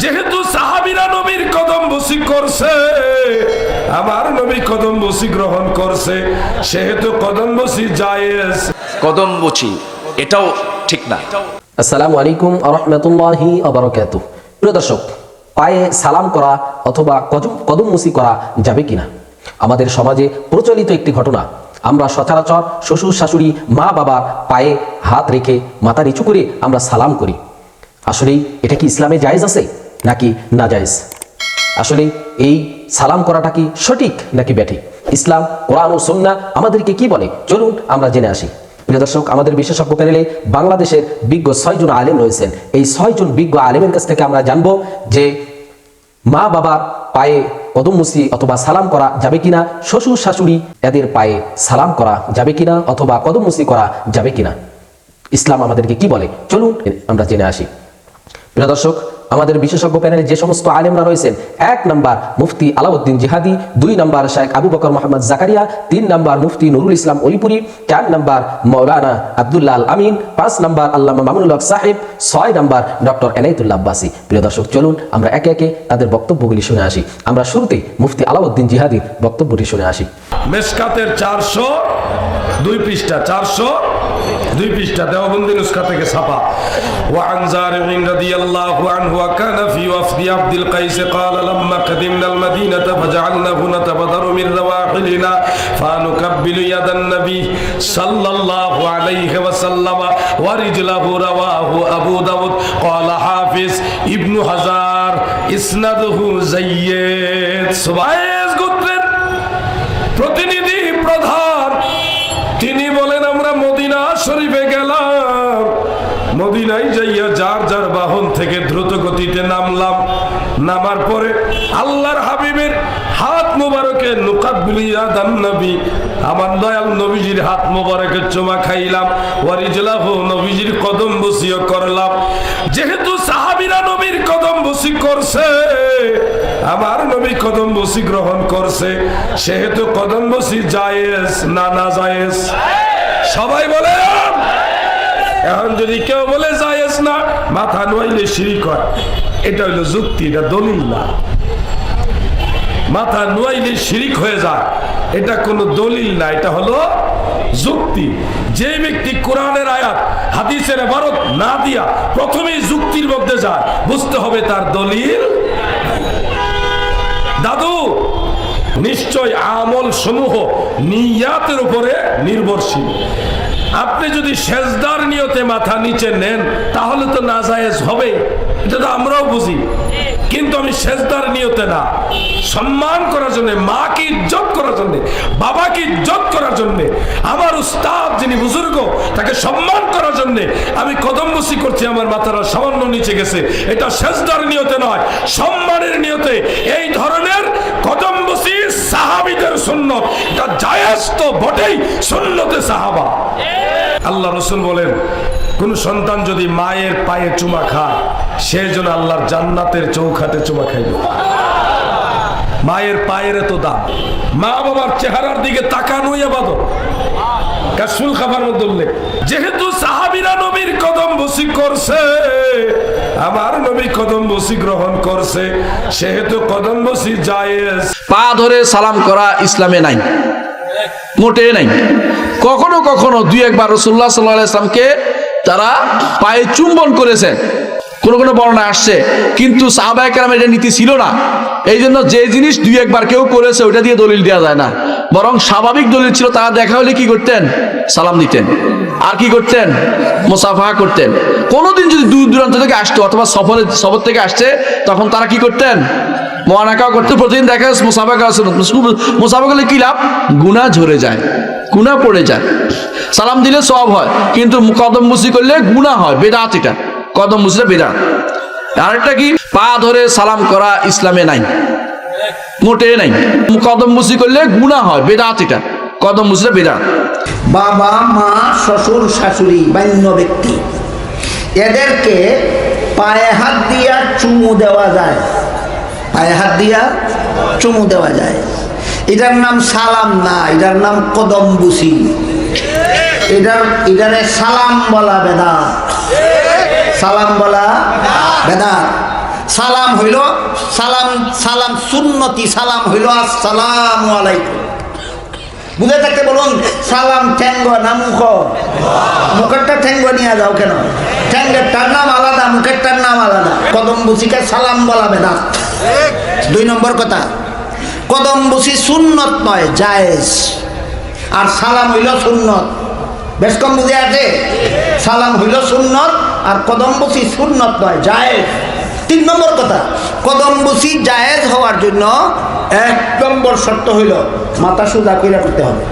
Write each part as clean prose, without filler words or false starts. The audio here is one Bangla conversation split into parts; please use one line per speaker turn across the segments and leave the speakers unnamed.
যেহেতু সাহাবীরা নবীর কদম বসি করছে, আমার নবী কদম বসি গ্রহণ করছে, সেহেতু কদম বসি জায়েজ।
কদম বসি এটাও ঠিক না।
আসসালামু আলাইকুম ওয়া রাহমাতুল্লাহি ওয়া বারাকাতুহু। প্রিয় দর্শক, পায়ে সালাম করা অথবা কদম মুসি করা যাবে কিনা? আমাদের সমাজে প্রচলিত একটি ঘটনা, আমরা সচরাচর শ্বশুর শাশুড়ি মা বাবার পায়ে হাত রেখে মাথা নিচু করে আমরা সালাম করি। আসলে এটা কি ইসলামে জায়েজ আছে নাকি না জায়েজ? আসলে এই সালাম করাটা কি সঠিক নাকি ব্যাঠিক? ইসলাম, কোরআন ও সুন্নাহ আমাদেরকে কি বলে, চলুন আমরা জেনে আসি। প্রিয় দর্শক, আমাদের বিশেষজ্ঞ প্যানেলে বাংলাদেশের বিজ্ঞ 6 জন আলেম রয়েছেন। এই 6 জন বিজ্ঞ আলেমের কাছ থেকে আমরা জানবো যে মা বাবার পায়ে কদম মুসি অথবা সালাম করা যাবে কিনা, শ্বশুর শাশুড়ি এদের পায়ে সালাম করা যাবে কিনা অথবা কদম মুসি করা যাবে কিনা, ইসলাম আমাদেরকে কি বলে, চলুন আমরা জেনে আসি। প্রিয় দর্শক, আমাদের বিশেষজ্ঞ প্যানেলে যে সমস্ত আলেমরা রয়েছেন, 1 নম্বর মুফতি আলাউদ্দিন জিহাদি, 2 নম্বর শেখ আবু বকর মোহাম্মদ জাকারিয়া, 3 নম্বর মুফতি নুরুল ইসলাম অলিপুরি, 4 নম্বর মাওলানা আব্দুল্লাহ আল আমিন, 5 নম্বর আল্লামা মামুনুল হক সাহেব, 6 নম্বর ডক্টর এনায়েতুল্লাহ আব্বাসী। প্রিয় দর্শক, চলুন আমরা একে একে তাদের বক্তব্যগুলি শুনে আসি। আমরা শুরুতে মুফতি আলাউদ্দিন জিহাদির বক্তব্যটি শুনে আসি।
মেশকাতের 402 পৃষ্ঠা, 402 পৃষ্ঠা, দেওবন্দি নুসখা থেকে ছাপা। وعن زارع رضي الله عنه وكان في وفد عبد القيس قال لما قدمنا المدينة فجعلناه نتبذر من رواحلنا فنقبل يد النبي صلى الله عليه وسلم ورجله. رواه أبو داود قال حافظ ابن حجر إسناده جيد। সুবাইস গোত্রের প্রতিনিধি প্রধান তিনি বলেন, আমরা মদিনা শরীফে গেলাম, মদিনায় যাইয়া যার যার বাহন থেকে দ্রুত গতিতে নামলাম। নামার পরে আল্লাহর হাবিবের হাত মোবারকে নুকাব্বিলিয়া দান নবী, আমার দয়াল নবীজির হাত মোবারকে চুমা খাইলাম। ওয়ারিজলাহু, নবীজির কদম বসিও করলাম। যেহেতু সাহাবীরা নবীর কদম বসি করছে, আমার নবী কদম বসি গ্রহণ করছে, সেহেতু কদম বসি জায়েজ না না জায়েজ? সবাই বলে। এখন যদি কেউ বলে জায়েজ না, মাথা নোয়াইলে শিরিক হয়, এটা হইলো যুক্তি, এটা দলিল না। মাথা নোয়াইলে শিরিক হয়ে যায়, এটা কোনো দলিল না, এটা হলো যুক্তি। যে ব্যক্তি কোরআনের আয়াত হাদিসের ইবারত না দিয়া প্রথমেই যুক্তির মধ্যে যায়, বুঝতে হবে তার দলিল। দাদু, নিশ্চয় আমল সমূহ নিয়াতের উপরে নির্ভরশীল। আপনি যদি সেজদার নিয়তে মাথা নিচে নেন তাহলে তো নাজায়েজ হবে, এটা তো আমরাও বুঝি। কিন্তু আমি সেজদার নিয়তে না, সম্মান করার জন্য, মাকে ইজ্জত করার জন্য, বাবাকে ইজ্জত করার জন্য, আমার উস্তাদ যিনি বুজুর্গ তাকে সম্মান করার জন্য আমি কদম বসি করছি, আমার মাথাটা সামান্য নিচে গেছে, এটা সেজদার নিয়তে নয়, সম্মানের নিয়তে। এই ধরনের কদম বসি সাহাবীদের সুন্নত, এটা জায়েজ তো বটেই, সুন্নতে সাহাবা। আল্লাহ রাসূল বলেন, কোন সন্তান যদি মায়ের পায়ে চুমা খায়, সে যেন আল্লাহর জান্নাতের চৌখাটে চুমা খাইবে। মায়ের পায়ের তো দাম, মা বাবার চেহারার দিকে তাকানোই ইবাদত। কাসুল খাবার মধ্যে উল্লেখ, যেহেতু সাহাবীরা নবীর কদম বসি করছে, আমার নবী কদম বসি গ্রহণ করছে, সেহেতু কদম বসি জায়েজ।
পা ধরে সালাম করা ইসলামে নাই, মোটে নাই। কখনো কখনো 2-1 বার রাসূলুল্লাহ সাল্লাল্লাহু আলাইহি ওয়াসাল্লামকে তারা পায়ে চুম্বন করেছেন, কোন কোন বর্ণনা আসছে, কিন্তু সাহাবায়ে কেরামের এটা নীতি ছিল না। এই জন্য যে জিনিস 2-1 বার কেউ করেছে ওইটা দিয়ে দলিল দেওয়া যায় না, বরং স্বাভাবিক দলিল ছিল, তারা দেখা হলে কি করতেন, সালাম দিতেন, আর কি করতেন, মুসাফাহা করতেন। কোনোদিন যদি দূর দূরান্ত থেকে আসতো অথবা সফর থেকে আসছে, তখন তারা কি করতেন, মুআনাকাও করতে। প্রতিদিন দেখা মুসাফা করা, মুসাফা করলে কি লাভ, গুনাহ ঝরে যায়, গুনাহ পড়ে যায়। সালাম দিলে সওয়াব হয়, কিন্তু কদম মুসি করলে গুনাহ হয়, বেদাত। এটা কদম মুসিটা বেদাত। আরেকটা কি, পা ধরে সালাম করা ইসলামে নাই, মোটে নাই। কদম মুসি করলে গুনাহ হয়, বেদাত। এটা কদম মুসিটা বেদাত।
বাবা মা শ্বশুর শাশুড়ি বান্য ব্যক্তি, এদেরকে পায়ে হাত দিয়া চুমু দেওয়া যায়, পায়ে হাত দিয়া চুমু দেওয়া যায়। এটার নাম সালাম না, এটার নাম কদম বুসি। এটারে সালাম বলা বেদাত, সালাম বলা বেদাত। সালাম হইল সালাম, সালাম সুন্নতি সালাম হইল আসসালামু আলাইকুম। বুঝে থাকতে বলুন, সালাম ঠ্যাঙ্গ না মুখ? মুখেরটা ঠ্যাঙ্গ নিয়ে যাও কেন? ঠ্যাঙ্গেরটার নাম আলাদা, মুখেরটার নাম আলাদা। কদম বুসিকে সালাম বলা বেদাত। 2 নম্বর কথা, কদম বুসি সুন্নত নয়, জায়েজ। আর সালাম হইল সুন্নত। বেশ কম বুঝে আছে? সালাম হইল সুন্নত আর কদম বুসি সুন্নত নয়, জায়েজ। 3 নম্বর কথা, কদম বুসি জায়েজ হওয়ার জন্য 1 নম্বর শর্ত হইল মাথা সোজা কইরা করতে হবে।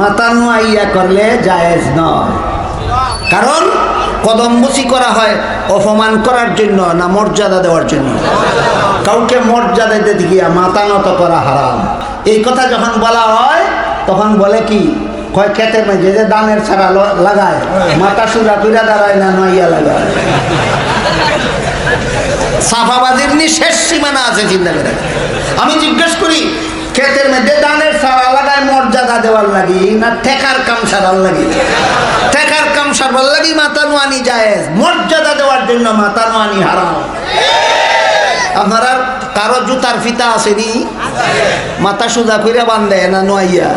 মাথা নোয়াইয়া করলে জায়েজ নয়। কারণ কদম বুসি করা হয় অপমান করার জন্য না মর্যাদা দেওয়ার জন্য? কাউকে মর্যাদা দিতে গিয়া মাথা নত করা হারাম। এই কথা যখন বলা হয় তখন বলে কি কয়, ক্ষেতের মাঝে যে দানের ছাড়া লাগায় মাথা সোজা কইরা দাঁড়ায় না নোয়াইয়া লাগায়। সাফাবাজির শেষ সীমানা আছে, চিন্তা করে। আমি জিজ্ঞেস করি, ক্ষেতের মধ্যে দানের ছাড়া লাগায় মর্যাদা দেওয়ার লাগি না ঠেকার কাম সারার লাগি? ঠেকার কাম সারবার লাগি মাথা নোয়ানি জায়েজ, মর্যাদা দেওয়ার জন্য মাথা নোয়ানি হারাম। আপনারা কারো জুতার ফিতা আসেনি? মাথা সোজা কইরা বান্ধে না নোয়াইয়া?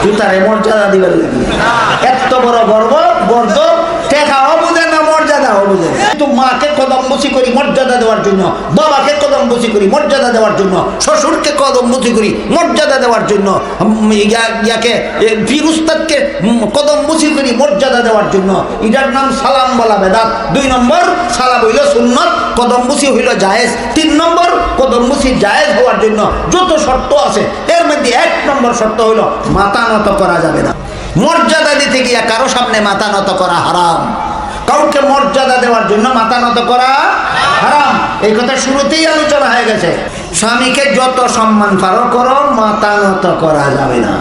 জুতারে মর্যাদা দিবার লাগি। এত বড় গর্ব গর্ব, ঠেকাও বুঝে না মর্যাদাও বুঝে। কিন্তু মাকে কদম বুসি করি মর্যাদা দেওয়ার জন্য, বাবাকে কদম বুসি করি মর্যাদা দেওয়ার জন্য, শ্বশুরকে কদম বুসি করি মর্যাদা দেওয়ার জন্য, ইয়াকে পীর উস্তাদকে কদম বুসি করি মর্যাদা দেওয়ার জন্য। এটার নাম সালাম বলা বেদাত। 2 নম্বর, সালাম হইল সুন্নত, কদম বুসি হইল জায়েজ। 3 নম্বর, কদম বুসি জায়েজ হওয়ার জন্য যত শর্ত আছে এর মধ্যে 1 নম্বর শর্ত হইল মাথা নত করা যাবে না। মর্যাদা দিতে গিয়া কারো সামনে মাথা নত করা হারাম। কাউকে মর্যাদা দেওয়ার জন্য মাথা নত করা হারাম। এই কথা শুরুতেই আলোচনা হয়ে গেছে। স্বামীকে যত সম্মান পারো করো, মাথা নত করা যাবে না।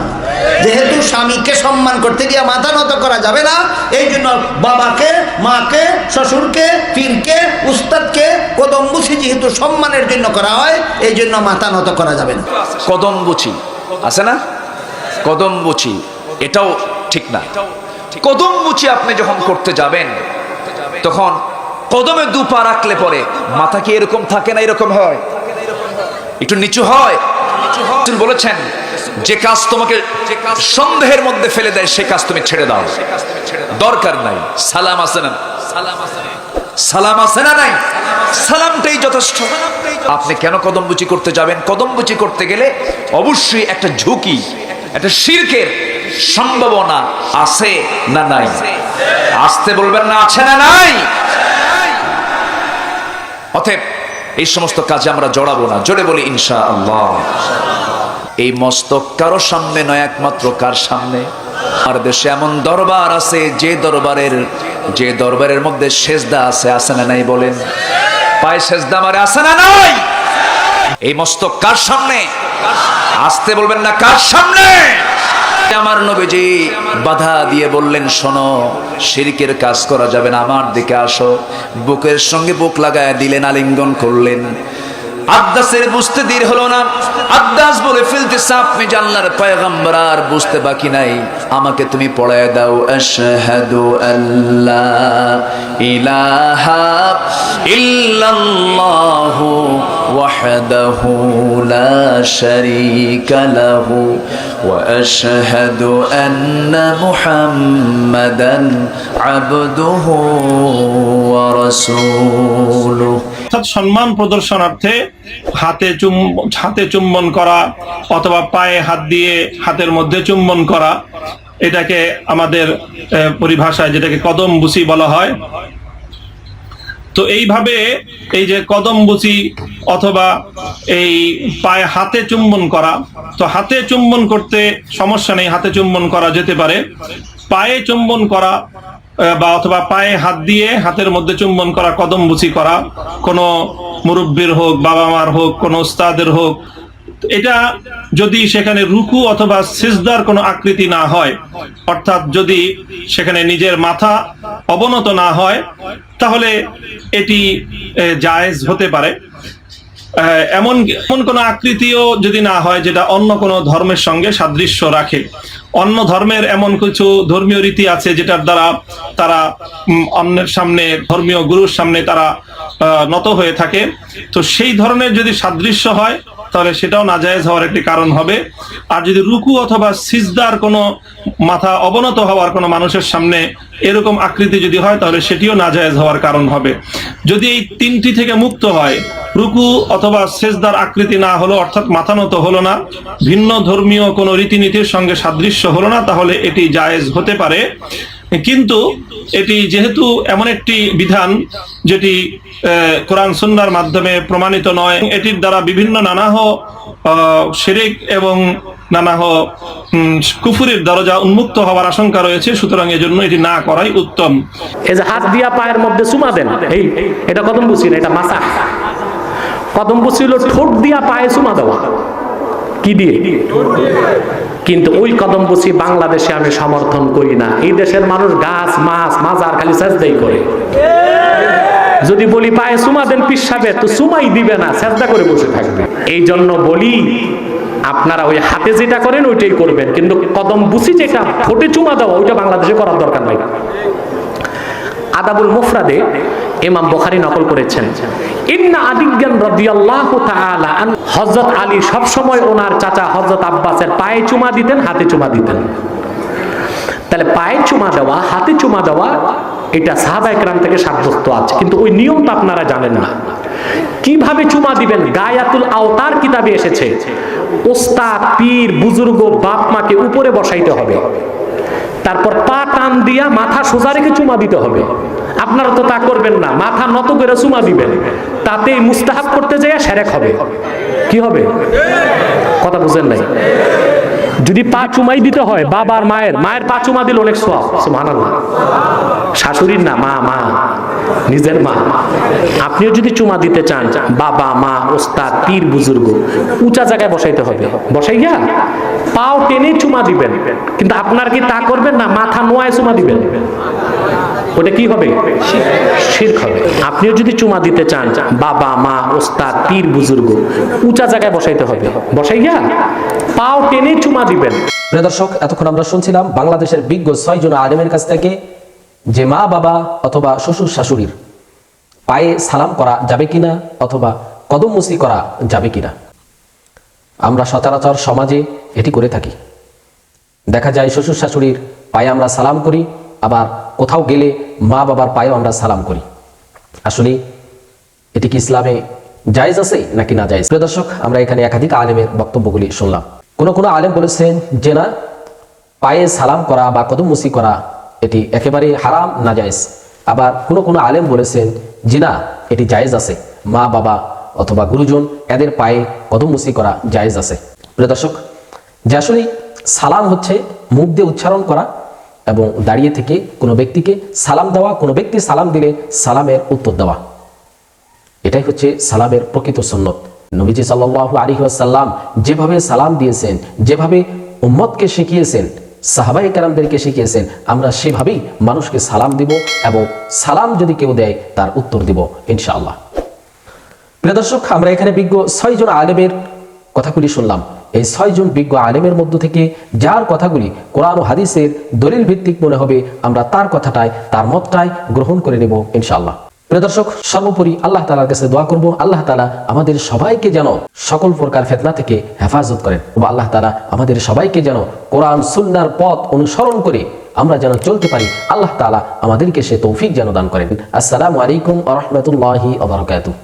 যেহেতু স্বামীকে সম্মান করতে গিয়ে মাথা নত করা যাবে না, এই জন্য বাবাকে, মাকে, শ্বশুরকে, পীরকে, উস্তাদকে কদম বুসি যেহেতু সম্মানের জন্য করা হয়, এই জন্য মাথা নত করা যাবে না।
কদম বুচি আছে না? কদম বুচি এটাও ঠিক না। কদম বুচি আপনি যখন করতে যাবেন তখন কদমে 2 পা রাখলে পরে মাথা কি এরকম থাকে না এরকম হয়? একটু নিচু হয়। বলেছেন যে কাজ তোমাকে সন্দেহের মধ্যে ফেলে দেয় সে কাজ তুমি ছেড়ে দাও, দরকার নাই। সালাম আছে না? সালাম আছে না নাই? সালামটাই যথেষ্ট। আপনি কেন কদম বুচি করতে যাবেন? কদম বুচি করতে গেলে অবশ্যই একটা ঝুঁকি, একটা শিরকের সম্ভাবনা আছে না নাই? আসতে বলবেন না, আছে না নাই? অতএব এই সমস্ত কাজে আমরা জড়াবো না। জোরে বলি ইনশাআল্লাহ। এই মস্তক কারো সামনে নয়, একমাত্র কার সামনে? আমার দেশে এমন দরবার আছে যে দরবারের মধ্যে সেজদা আছে না নাই? বলেন, পায়ে সেজদা আমারে আছে না নাই? এই মস্তক কার সামনে? আসতে বলবেন না, কার সামনে? আমার নবীজি বাধা দিয়ে বললেন, শোনো, শিরকের কাজ করা যাবে না, আমার দিকে আসো। বুকের সঙ্গে বুক লাগায় দিলেন, আলিঙ্গন করলেন। আব্বাসের বুঝতে দেরি হলো না। আব্বাস বলে ফেলতেছে, আপনি আল্লাহর পয়গম্বর, আর বুঝতে বাকি নাই, আমাকে তুমি পড়ায় দাও। আশহাদু আল্লা ইলাহা ইল্লাল্লাহু ওয়াহদাহু লা শারীকা লাহু ওয়া আশহাদু আন্না মুহাম্মাদান আবদুহু ওয়া রাসূলুহু।
সম্মান প্রদর্শনার্থে হাতে চুম্বন করা অথবা পায়ে হাত দিয়ে হাতের মধ্যে চুম্বন করা, এটাকে আমাদের পরিভাষায় যেটাকে কদম বুসি বলা হয়। তো এইভাবে এই যে কদম বুসি অথবা এই পায়ে হাতে চুম্বন করা, তো হাতে চুম্বন করতে সমস্যা নেই, হাতে চুম্বন করা যেতে পারে। পায়ে চুম্বন করা বা অথবা পায়ে হাত দিয়ে হাতের মধ্যে চুম্বন করা, কদম বুসি করা, কোনো মুরব্বির হোক, বাবা মার হোক, কোনো উস্তাদের হোক, এটা যদি সেখানে রুকু অথবা সিজদার কোনো আকৃতি না হয়, অর্থাৎ যদি সেখানে নিজের মাথা অবনত না হয়, তাহলে এটি জায়েজ হতে পারে। এমন এমন কোনো আকৃতিও যদি না হয় যেটা অন্য কোনো ধর্মের সঙ্গে সাদৃশ্য রাখে। অন্য ধর্মের এমন কিছু ধর্মীয় রীতি আছে যেটার দ্বারা তারা অন্যের সামনে, ধর্মীয় গুরুর সামনে তারা নত হয়ে থাকে। তো সেই ধরনের যদি সাদৃশ্য হয় তাহলে সেটাও নাজায়েজ হওয়ার একটি কারণ হবে। আর যদি রুকু অথবা সিজদার কোনো মাথা অবনত হওয়ার কোনো মানুষের সামনে এরকম আকৃতি যদি হয় তাহলে সেটিও নাজায়েজ হওয়ার কারণ হবে। যদি এই তিনটি থেকে মুক্ত হয়, রুকু অথবা সিজদার আকৃতি না হলো, অর্থাৎ মাথা নত হলো না, ভিন্ন ধর্মীয় কোনো রীতিনীতির সঙ্গে সাদৃশ্য হলো না, তাহলে এটি জায়েজ হতে পারে। কিন্তু এটি যেহেতু এমন একটি বিধান যেটি কোরআন সুন্নাহর মাধ্যমে প্রমাণিত নয়, এটির দ্বারা বিভিন্ন নানাহ শিরক এবং নানাহ কুফুরের দরজা উন্মুক্ত হওয়ার আশঙ্কা রয়েছে, সুতরাং এজন্য এটি না করাই উত্তম।
এই যে হাত দিয়া পায়ের মধ্যে চুমা দেন, এটা কদম বুঝি না, এটা মাসা। কদম বুঝি হলো ঠোঁট দিয়া পায়ে চুমা দেওয়া। কি দিয়ে? কিন্তু ওই কদম বুঝি বাংলাদেশে আমি সমর্থন করি না। এই দেশের মানুষ গাছ, মাছ, মাজার খালি সাজদাই করে। যদি বলি পায়ে চুমা দেন পিসাবে, তো চুমাই দিবে না, সাজদা করে বসে থাকবে। এই জন্য বলি আপনারা ওই হাতে যেটা করেন ওইটাই করবেন, কিন্তু কদম বুঝি যেটা ঠোঁটে চুমা দেওয়া ওইটা বাংলাদেশে করার দরকার নাই। আদাবুল মুফরাদে ইমাম বুখারী নকল করেছেন, ইন্না আদিজ্ঞান রাদিয়াল্লাহু তাআলা আন, হযরত আলী সব সময় ওনার চাচা হযরত আব্বাসের পায়ে চুমা দিতেন, হাতে চুমা দিতেন। তাহলে পায়ে চুমা দেওয়া, হাতে চুমা দেওয়া এটা সাহাবায়ে কেরাম থেকে সাব্যস্ত আছে, কিন্তু ওই নিয়মটা আপনারা জানেন না। কিভাবে চুমা দিবেন? গায়াতুল আওতার কিতাবে এসেছে, ওস্তাদ, পীর, বুজুর্গ, বাপ মাকে উপরে বসাইতে হবে, তারপর পা টান দিয়া মাথা সোজা রেখে চুমা দিতে হবে। আপনারা তো তা করবেন না, মাথা নত করে চুমা দিবেন, তাতে মুস্তাহাব করতে যাইয়া শিরক হবে। কি হবে? কথা বুঝেন নাই? যদি পা চুমাই দিতে হয়, বাবার মায়ের পা চুমা দিলে অনেক সওয়াব, সুবহানাল্লাহ। শাশুড়ির না, মা, নিজের মা। আপনিও যদি চুমা দিতে চান, বাবা, মা, ওস্তাদ, পীর, বুজুর্গ, উঁচা জায়গায় বসাইতে হবে। বসাইয়া পাও টেনে চুমা দিবেন। কিন্তু আপনার কি তা করবেন না, মাথা নোয়ায় চুমা দিবেন? ওটা কি হবে? শিরক হবে। আপনিও যদি চুমা দিতে চান, বাবা, মা, ওস্তাদ, পীর, বুজুর্গ, উঁচা জায়গায় বসাইতে হবে। বসাইয়া পাও টেনে চুমা দিবেন।
প্রিয় দর্শক, এতক্ষণ আমরা শুনছিলাম বাংলাদেশের বিজ্ঞ 6 জন আলেমের কাছ থেকে যে মা বাবা অথবা শ্বশুর শাশুড়ির পায়ে সালাম করা যাবে কিনা অথবা কদম মুসি করা যাবে কিনা। আমরা সচরাচর সমাজে এটি করে থাকি। দেখা যায় শ্বশুর শাশুড়ির পায়ে আমরা সালাম করি, আবার কোথাও গেলে মা বাবার পায়েও আমরা সালাম করি। আসলে এটি কি ইসলামে জায়েজ আছে নাকি না জায়েজ? প্রিয় দর্শক, আমরা এখানে একাধিক আলেমের বক্তব্যগুলি শুনলাম। কোনো আলেম বলেছেন যে না, পায়ে সালাম করা বা কদম মুসি করা এটি একেবারে হারাম, না জায়েজ। আবার কোনো আলেম বলেছেন যে না, এটি জায়েজ আছে, মা বাবা অথবা গুরুজন এদের পায়ে কদম মুসি করা জায়েজ আছে। প্রিয় দর্শক, যে আসলে সালাম হচ্ছে মুখ দিয়ে উচ্চারণ করা এবং দাঁড়িয়ে থেকে কোনো ব্যক্তিকে সালাম দেওয়া, কোনো ব্যক্তি সালাম দিলে সালামের উত্তর দেওয়া, এটাই হচ্ছে সালামের প্রকৃত সুন্নত। নবীজি সাল্লাল্লাহু আলাইহি ওয়াসাল্লাম যেভাবে সালাম দিয়েছেন, যেভাবে উম্মতকে শিখিয়েছেন, সাহাবায়ে কেরামদেরকে শিখিয়েছেন, আমরা সেভাবেই মানুষকে সালাম দিব এবং সালাম যদি কেউ দেয় তার উত্তর দিব ইনশাআল্লাহ। প্রিয় দর্শক, আমরা এখানে বিজ্ঞ 6 জন আলেমের কথাগুলি শুনলাম। এই 6 জন বিজ্ঞ আলেমের মধ্য থেকে যার কথাগুলি কোরআন ও হাদিসের দলিল ভিত্তিক মনে হবে, আমরা তার কথাটাই, তার মতটাই গ্রহণ করে নেব ইনশাআল্লাহ। প্রিয় দর্শক, সর্বোপরি আল্লাহ তাআলার কাছে দোয়া করব, আল্লাহ তাআলা আমাদের সবাইকে যেন সকল প্রকার ফিতনা থেকে হেফাজত করেন ও আল্লাহ তাআলা আমাদের সবাইকে যেন কোরআন সুন্নাহর পথ অনুসরণ করে আমরা যেন চলতে পারি, আল্লাহ তাআলা আমাদেরকে সে তৌফিক যেন দান করেন। আসসালামু আলাইকুম ওয়া রাহমাতুল্লাহি ওয়া বারাকাতুহু।